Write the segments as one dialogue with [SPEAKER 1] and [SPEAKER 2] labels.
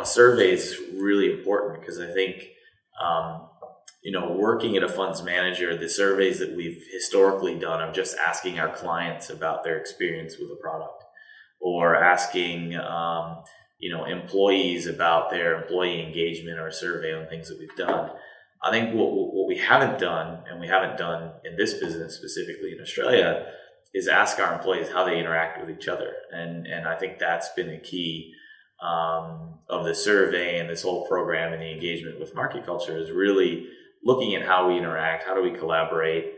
[SPEAKER 1] a survey is really important because I think, working at a funds manager, the surveys that we've historically done of just asking our clients about their experience with a product, or asking, employees about their employee engagement, or a survey on things that we've done. I think what we haven't done, and we haven't done in this business specifically in Australia, is ask our employees how they interact with each other. And I think that's been a key of the survey and this whole program, and the engagement with market culture is really looking at how we interact, how do we collaborate.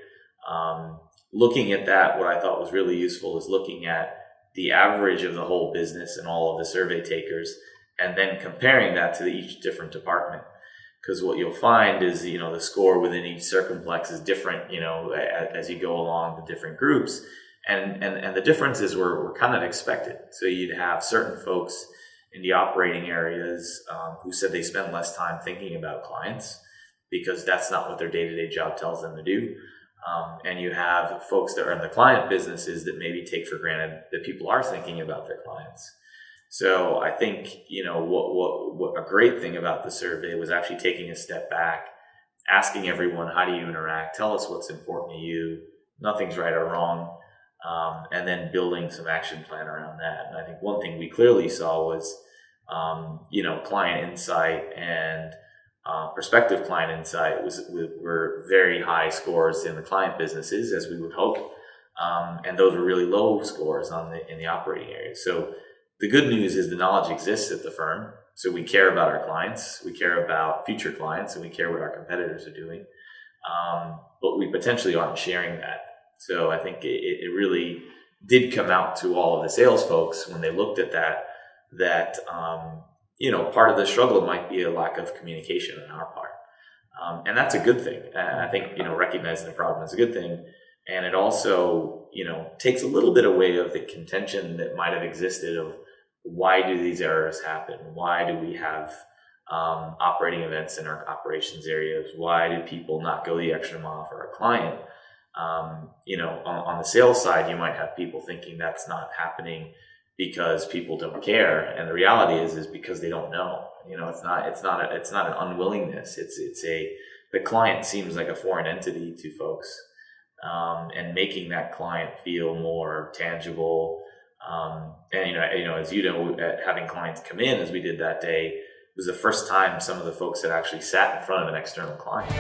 [SPEAKER 1] Looking at that, what I thought was really useful is looking at the average of the whole business and all of the survey takers, and then comparing that to each different department. Because what you'll find is, the score within each circumflex is different, as you go along the different groups. And the differences were kind of expected. So you'd have certain folks in the operating areas who said they spend less time thinking about clients because that's not what their day-to-day job tells them to do. And you have folks that are in the client businesses that maybe take for granted that people are thinking about their clients. So I think, what a great thing about the survey was actually taking a step back, asking everyone, how do you interact? Tell us what's important to you. Nothing's right or wrong. And then building some action plan around that. And I think one thing we clearly saw was, client insight and prospective client insight were very high scores in the client businesses, as we would hope. And those were really low scores in the operating area. So the good news is the knowledge exists at the firm. So we care about our clients, we care about future clients, and we care what our competitors are doing. But we potentially aren't sharing that. So I think it really did come out to all of the sales folks when they looked at that part of the struggle might be a lack of communication on our part. And that's a good thing. I think, recognizing the problem is a good thing. And it also, takes a little bit away of the contention that might have existed of why do these errors happen? Why do we have operating events in our operations areas? Why do people not go the extra mile for a client? On the sales side, you might have people thinking that's not happening because people don't care, and the reality is because they don't know. It's not an unwillingness. The client seems like a foreign entity to folks, and making that client feel more tangible. And as having clients come in as we did that day was the first time some of the folks had actually sat in front of an external client.